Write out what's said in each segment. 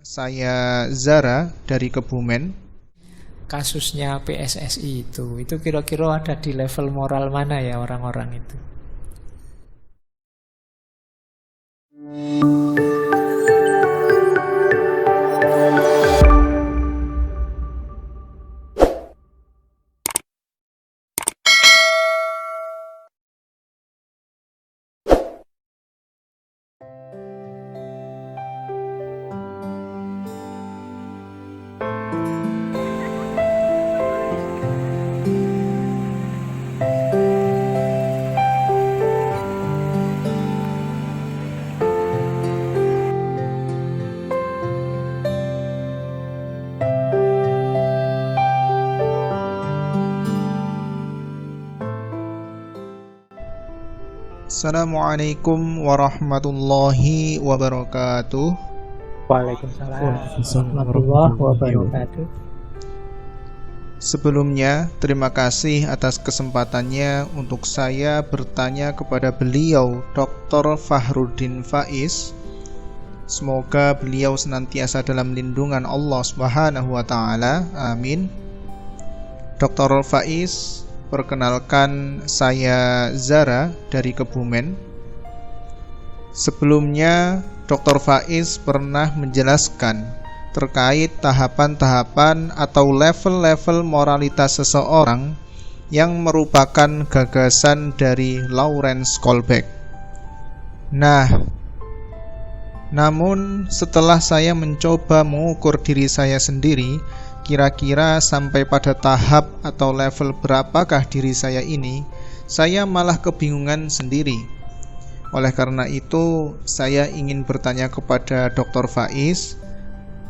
Saya Zara dari Kebumen. Kasusnya PSSI itu kira-kira ada di level moral mana ya orang-orang itu? Assalamualaikum warahmatullahi wabarakatuh. Waalaikumsalam warahmatullahi wabarakatuh. Sebelumnya, terima kasih atas kesempatannya untuk saya bertanya kepada beliau, Dr. Fahrudin Faiz. Semoga beliau senantiasa dalam lindungan Allah Subhanahu wa taala. Amin. Dr. Faiz, perkenalkan, saya Zara dari Kebumen. Sebelumnya, Dr. Faiz pernah menjelaskan terkait tahapan-tahapan atau level-level moralitas seseorang yang merupakan gagasan dari Lawrence Kohlbeck. Namun setelah saya mencoba mengukur diri saya sendiri, kira-kira sampai pada tahap atau level berapakah diri saya ini, saya malah kebingungan sendiri. Oleh karena itu, saya ingin bertanya kepada Dr. Faiz,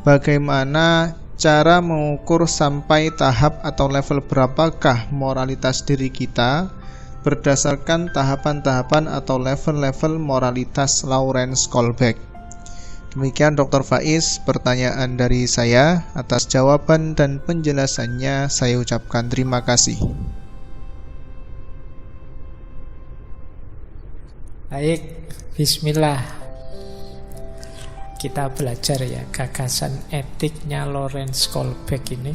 bagaimana cara mengukur sampai tahap atau level berapakah moralitas diri kita berdasarkan tahapan-tahapan atau level-level moralitas Lawrence Kohlbeck. Demikian Dr. Faiz, pertanyaan dari saya. Atas jawaban dan penjelasannya saya ucapkan terima kasih. Baik, bismillah. Kita belajar ya gagasan etiknya Lawrence Kohlbeck ini.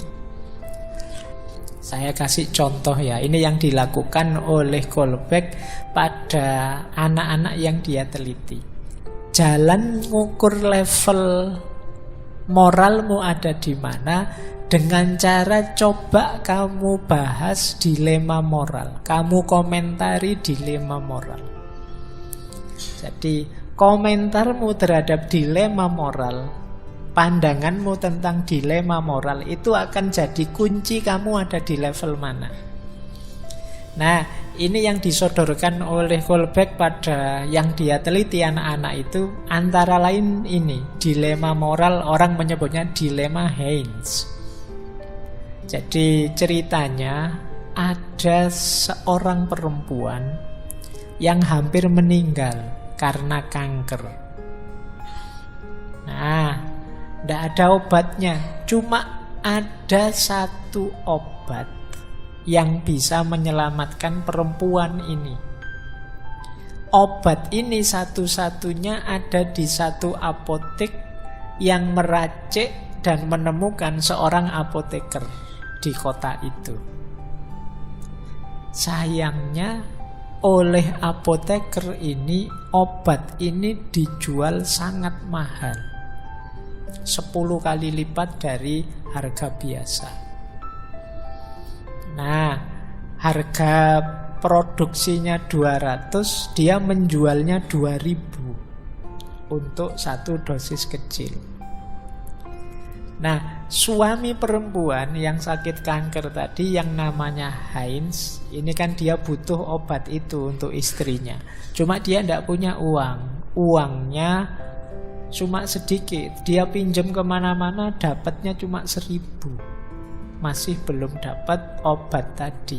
Saya kasih contoh ya. Ini yang dilakukan oleh Kohlbeck pada anak-anak yang dia teliti. Jalan ngukur level moralmu ada di mana dengan cara coba kamu bahas dilema moral, kamu komentari dilema moral. Jadi komentarmu terhadap dilema moral, pandanganmu tentang dilema moral itu akan jadi kunci kamu ada di level mana. Nah, ini yang disodorkan oleh Kohlbeck pada yang dia teliti anak-anak itu antara lain ini, dilema moral, orang menyebutnya dilema Heinz. Jadi ceritanya ada seorang perempuan yang hampir meninggal karena kanker. Nah, tidak ada obatnya, cuma ada satu obat yang bisa menyelamatkan perempuan ini. Obat ini satu-satunya ada di satu apotek yang meracik dan menemukan seorang apoteker di kota itu. Sayangnya oleh apoteker ini, obat ini dijual sangat mahal, 10 kali lipat dari harga biasa. Nah, harga produksinya 200, dia menjualnya 2000 untuk satu dosis kecil. Nah, suami perempuan yang sakit kanker tadi yang namanya Heinz, ini kan dia butuh obat itu untuk istrinya. Cuma dia tidak punya uang. Uangnya cuma sedikit. Dia pinjam kemana-mana dapatnya cuma 1000. Masih belum dapat obat tadi.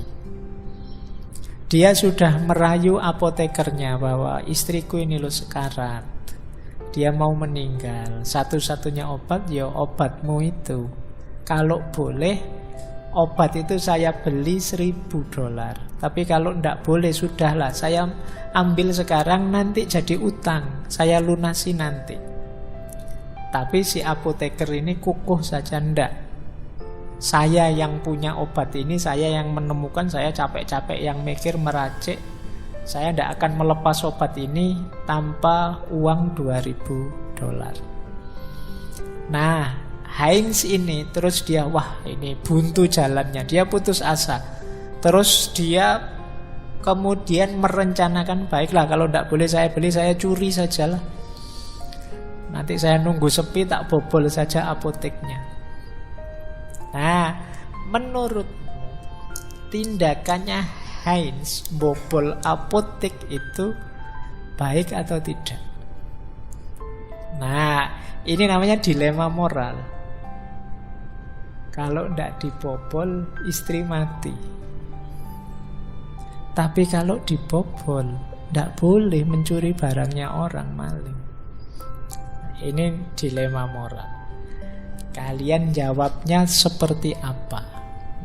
Dia sudah merayu apotekernya bahwa istriku ini loh sekarat, dia mau meninggal, satu-satunya obat ya obatmu itu. Kalau boleh obat itu saya beli $1000. Tapi kalau tidak boleh, sudahlah, saya ambil sekarang, nanti jadi utang, saya lunasi nanti. Tapi si apoteker ini kukuh saja, ndak. Saya yang punya obat ini, saya yang menemukan, saya capek-capek yang mikir, meracik. Saya ndak akan melepas obat ini tanpa uang $2.000. Nah, Heinz ini terus dia, wah ini buntu jalannya. Dia putus asa. Terus dia kemudian merencanakan, baiklah kalau ndak boleh saya beli, saya curi sajalah. Nanti saya nunggu sepi, tak bobol saja apoteknya. Nah, menurut tindakannya Heinz bobol apotek itu baik atau tidak? Nah, ini namanya dilema moral. Kalau tidak dibobol, istri mati. Tapi kalau dibobol, tidak boleh mencuri barangnya orang, maling. Ini dilema moral. Kalian jawabnya seperti apa?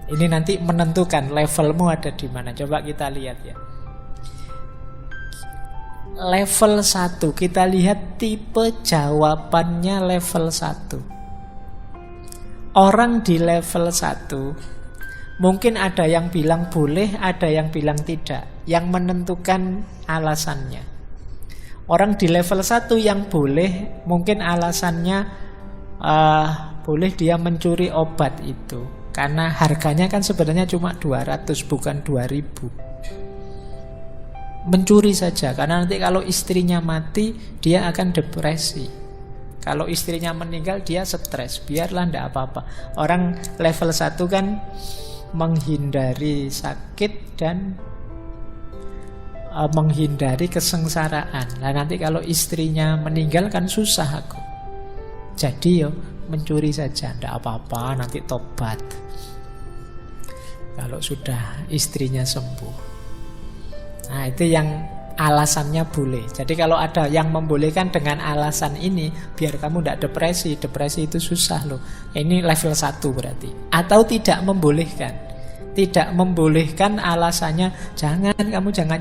Ini nanti menentukan levelmu ada di mana. Coba kita lihat ya. Level 1, kita lihat tipe jawabannya level 1. Orang di level 1 mungkin ada yang bilang boleh, ada yang bilang tidak. Yang menentukan alasannya. Orang di level 1 yang boleh, mungkin alasannya boleh dia mencuri obat itu karena harganya kan sebenarnya cuma 200, bukan 2000. Mencuri saja, karena nanti kalau istrinya mati, dia akan depresi. Kalau istrinya meninggal, dia stres. Biarlah, ndak apa-apa. Orang level 1 kan menghindari sakit dan menghindari kesengsaraan. Nah nanti kalau istrinya meninggal kan susah aku. Jadi mencuri saja, ndak apa-apa, nanti tobat kalau sudah istrinya sembuh. Nah itu yang alasannya boleh. Jadi kalau ada yang membolehkan dengan alasan ini, biar kamu ndak depresi. Depresi itu susah loh. Ini level 1 berarti. Atau tidak membolehkan. Tidak membolehkan alasannya, jangan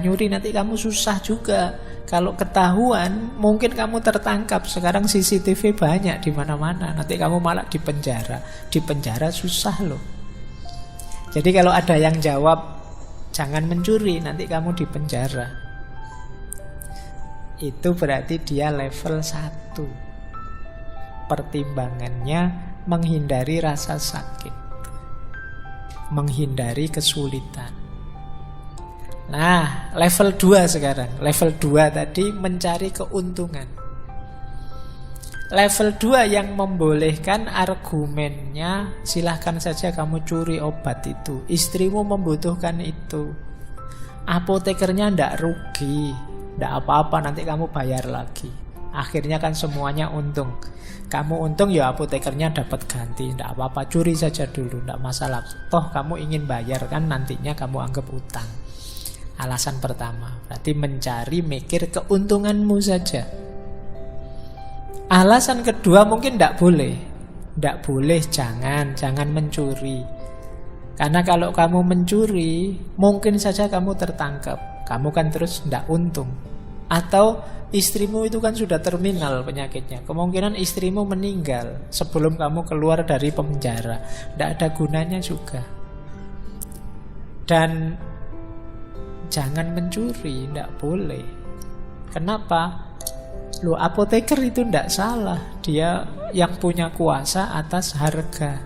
nyuri, nanti kamu susah juga. Kalau ketahuan mungkin kamu tertangkap. Sekarang CCTV banyak di mana-mana. Nanti kamu malah dipenjara. Dipenjara susah loh. Jadi kalau ada yang jawab jangan mencuri, nanti kamu dipenjara, itu berarti dia level 1. Pertimbangannya menghindari rasa sakit, menghindari kesulitan. Nah, level 2 sekarang. Level 2 tadi mencari keuntungan. Level 2 yang membolehkan argumennya, silahkan saja kamu curi obat itu. Istrimu membutuhkan itu. Apotekernya ndak rugi, ndak apa-apa, nanti kamu bayar lagi. Akhirnya kan semuanya untung. Kamu untung, ya apotekernya dapat ganti, ndak apa-apa, curi saja dulu, ndak masalah. Toh kamu ingin bayar kan, nantinya kamu anggap utang. Alasan pertama, berarti mencari, mikir keuntunganmu saja. Alasan kedua mungkin ndak boleh. Ndak boleh, jangan mencuri. Karena kalau kamu mencuri, mungkin saja kamu tertangkap. Kamu kan terus ndak untung. Atau istrimu itu kan sudah terminal penyakitnya. Kemungkinan istrimu meninggal sebelum kamu keluar dari penjara. Ndak ada gunanya juga. Dan jangan mencuri, ndak boleh. Kenapa? Loh, apoteker itu ndak salah. Dia yang punya kuasa atas harga.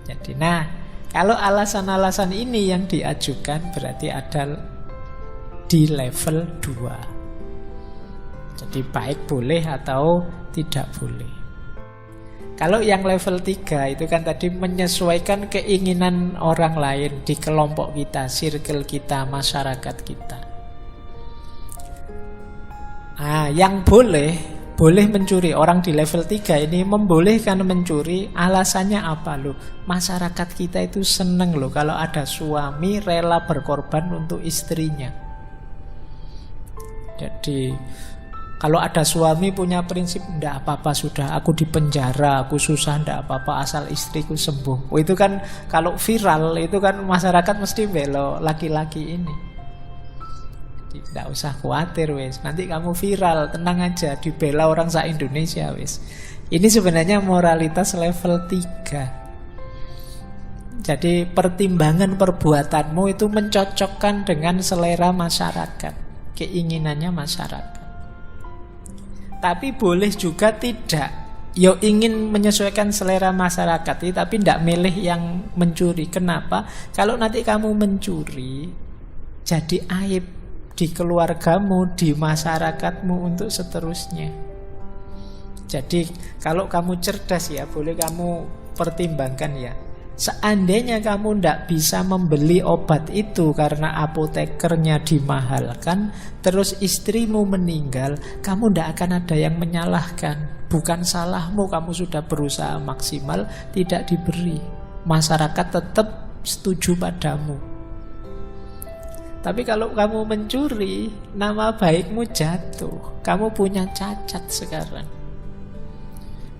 Jadi, nah, kalau alasan-alasan ini yang diajukan berarti ada di level 2. Jadi baik boleh atau tidak boleh. Kalau yang level 3 itu kan tadi menyesuaikan keinginan orang lain di kelompok kita, circle kita, masyarakat kita. Yang boleh mencuri. Orang di level 3 ini membolehkan mencuri. Alasannya apa loh? Masyarakat kita itu seneng loh kalau ada suami rela berkorban untuk istrinya. Jadi kalau ada suami punya prinsip, ndak apa-apa sudah, aku dipenjara, aku susah, ndak apa-apa asal istriku sembuh. Itu kan kalau viral itu kan masyarakat mesti belo laki-laki ini. Tidak usah khawatir wis. Nanti kamu viral, tenang aja, dibela orang se-Indonesia wis. Ini sebenarnya moralitas level 3. Jadi pertimbangan perbuatanmu itu mencocokkan dengan selera masyarakat, keinginannya masyarakat. Tapi boleh juga tidak. Yo ingin menyesuaikan selera masyarakat, tapi tidak milih yang mencuri. Kenapa? Kalau nanti kamu mencuri, jadi aib di keluargamu, di masyarakatmu untuk seterusnya. Jadi kalau kamu cerdas ya, boleh kamu pertimbangkan ya. Seandainya kamu tidak bisa membeli obat itu karena apotekernya dimahalkan, terus istrimu meninggal, kamu tidak akan ada yang menyalahkan. Bukan salahmu, kamu sudah berusaha maksimal, tidak diberi. Masyarakat tetap setuju padamu. Tapi kalau kamu mencuri, nama baikmu jatuh. Kamu punya cacat sekarang.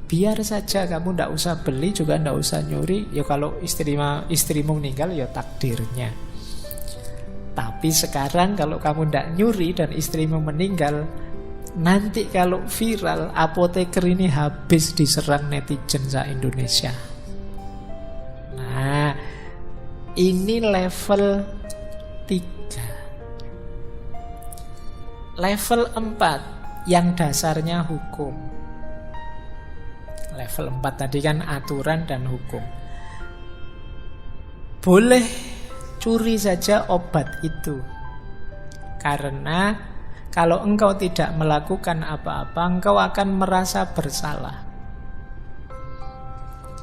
Biar saja kamu tidak usah beli, juga tidak usah nyuri. Ya kalau istrimu meninggal, ya takdirnya. Tapi sekarang kalau kamu tidak nyuri dan istrimu meninggal, nanti kalau viral, apoteker ini habis diserang netizen se-Indonesia. Nah, ini level 3. Level 4 yang dasarnya hukum. Level 4 tadi kan aturan dan hukum. Boleh curi saja obat itu, karena kalau engkau tidak melakukan apa-apa, engkau akan merasa bersalah.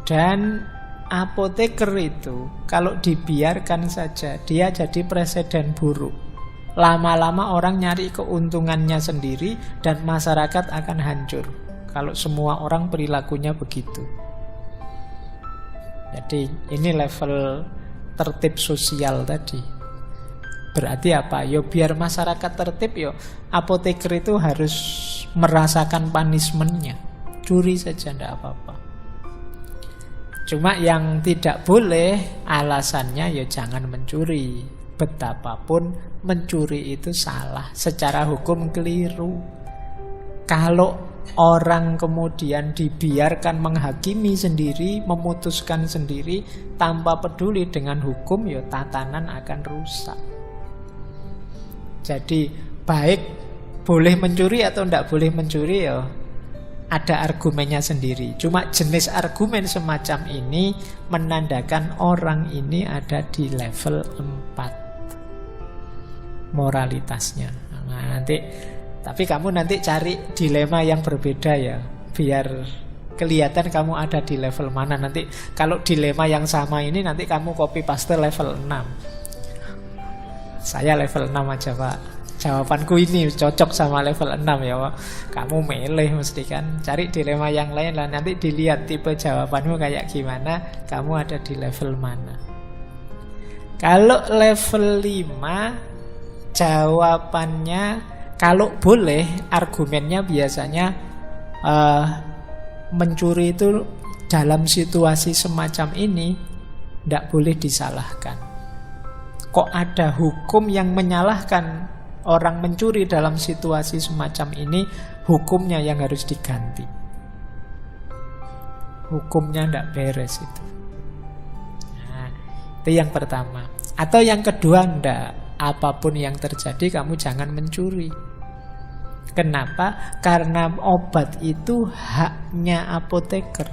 Dan apoteker itu kalau dibiarkan saja, dia jadi presiden buruk. Lama-lama orang nyari keuntungannya sendiri dan masyarakat akan hancur kalau semua orang perilakunya begitu. Jadi ini level tertib sosial tadi. Berarti apa? Yo biar masyarakat tertib, yo apoteker itu harus merasakan punishment-nya. Curi saja tidak apa-apa. Cuma yang tidak boleh alasannya ya jangan mencuri. Betapapun mencuri itu salah, secara hukum keliru. Kalau orang kemudian dibiarkan menghakimi sendiri, memutuskan sendiri tanpa peduli dengan hukum, ya tatanan akan rusak. Jadi baik boleh mencuri atau tidak boleh mencuri, ya ada argumennya sendiri. Cuma jenis argumen semacam ini menandakan orang ini ada di level 4 moralitasnya. Nah, tapi kamu nanti cari dilema yang berbeda ya, biar kelihatan kamu ada di level mana. Nanti kalau dilema yang sama ini nanti kamu copy paste level 6. Saya level 6 aja Pak. Jawabanku ini cocok sama level 6 ya Pak. Kamu milih mesti kan. Cari dilema yang lain lah. Nanti dilihat tipe jawabanmu kayak gimana, kamu ada di level mana. Kalau level 5, jawabannya kalau boleh, argumennya biasanya mencuri itu dalam situasi semacam ini tidak boleh disalahkan. Kok ada hukum yang menyalahkan orang mencuri dalam situasi semacam ini? Hukumnya yang harus diganti. Hukumnya tidak beres itu. Nah, itu yang pertama. Atau yang kedua, tidak. Apapun yang terjadi kamu jangan mencuri. Kenapa? Karena obat itu haknya apoteker.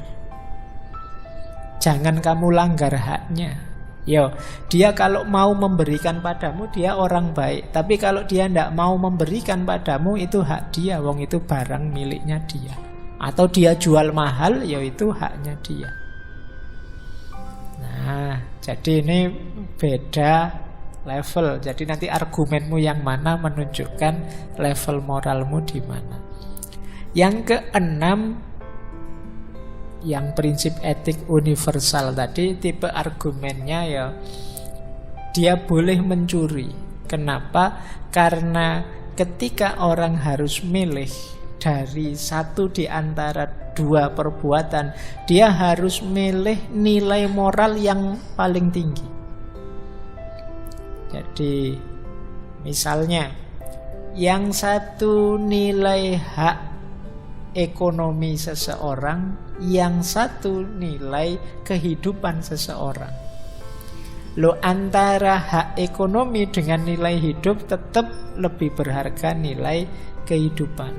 Jangan kamu langgar haknya. Yo, dia kalau mau memberikan padamu, dia orang baik. Tapi kalau dia tidak mau memberikan padamu, itu hak dia. Wong itu barang miliknya dia. Atau dia jual mahal, ya itu haknya dia. Nah, jadi ini beda level. Jadi nanti argumenmu yang mana menunjukkan level moralmu di mana. Yang keenam, yang prinsip etik universal tadi, tipe argumennya ya dia boleh mencuri. Kenapa? Karena ketika orang harus milih dari satu di antara dua perbuatan, dia harus milih nilai moral yang paling tinggi. Jadi misalnya Yang satu nilai hak ekonomi seseorang, yang satu nilai kehidupan seseorang. Lo antara hak ekonomi dengan nilai hidup tetap lebih berharga nilai kehidupan.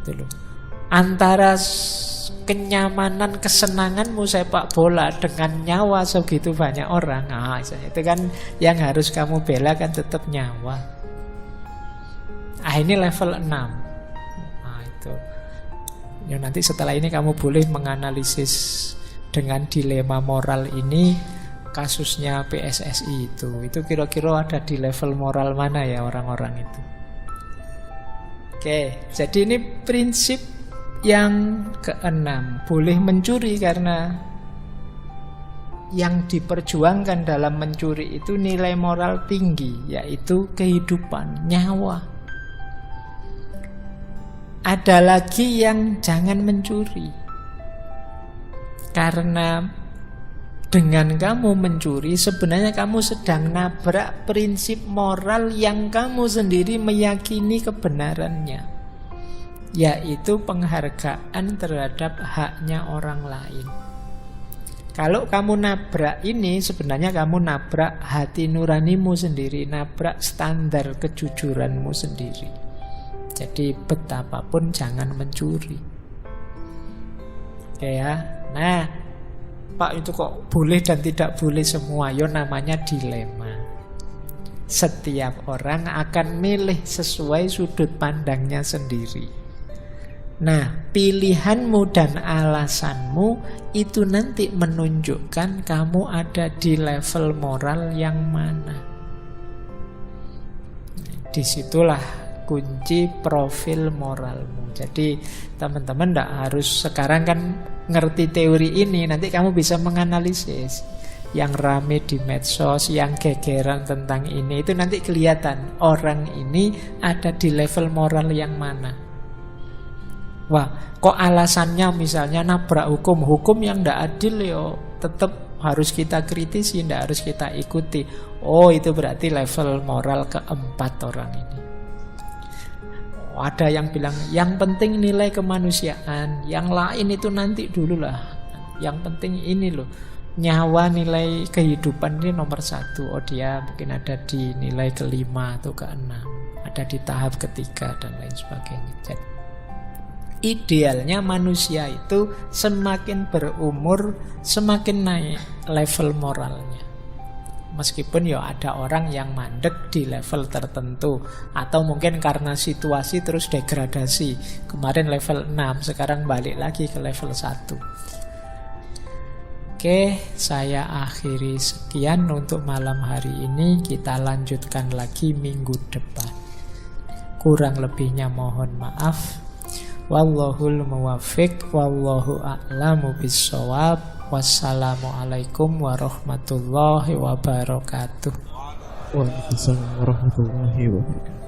Itu loh. Antara kenyamanan, kesenanganmu sepak bola dengan nyawa segitu banyak orang, nah, itu kan yang harus kamu bela kan tetap nyawa. Ini level 6. Nah itu ya, nanti setelah ini kamu boleh menganalisis dengan dilema moral ini. Kasusnya PSSI itu kira-kira ada di level moral mana ya orang-orang itu. Oke, jadi ini prinsip yang keenam. Boleh mencuri karena yang diperjuangkan dalam mencuri itu nilai moral tinggi, yaitu kehidupan, nyawa. Ada lagi yang jangan mencuri, karena dengan kamu mencuri sebenarnya kamu sedang nabrak prinsip moral yang kamu sendiri meyakini kebenarannya, yaitu penghargaan terhadap haknya orang lain. Kalau kamu nabrak ini, sebenarnya kamu nabrak hati nuranimu sendiri, nabrak standar kejujuranmu sendiri. Jadi betapapun jangan mencuri. Oke ya. Nah, Pak, itu kok boleh dan tidak boleh semua? Yo, namanya dilema. Setiap orang akan milih sesuai sudut pandangnya sendiri. Nah, pilihanmu dan alasanmu itu nanti menunjukkan kamu ada di level moral yang mana. Disitulah kunci profil moralmu. Jadi teman-teman tidak harus sekarang kan ngerti teori ini, nanti kamu bisa menganalisis yang rame di medsos, yang gegeran tentang ini, itu nanti kelihatan orang ini ada di level moral yang mana. Wah, kok alasannya misalnya nabrak hukum yang tidak adil, yo tetap harus kita kritisi, tidak harus kita ikuti. Oh, itu berarti level moral keempat orang ini. Ada yang bilang yang penting nilai kemanusiaan, yang lain itu nanti dulu lah. Yang penting ini loh, nyawa, nilai kehidupan ini nomor satu. Oh, dia mungkin ada di nilai kelima atau keenam, ada di tahap ketiga dan lain sebagainya. Jadi idealnya manusia itu semakin berumur semakin naik level moralnya. Meskipun ya ada orang yang mandek di level tertentu, atau mungkin karena situasi terus degradasi. Kemarin level 6, sekarang balik lagi ke level 1. Oke, saya akhiri sekian untuk malam hari ini. Kita lanjutkan lagi minggu depan. Kurang lebihnya mohon maaf. Wallahul muwaffiq, wallahu a'lamu bissawab. Wassalamualaikum warahmatullahi wabarakatuh. Waalaikumsalam warahmatullahi wabarakatuh.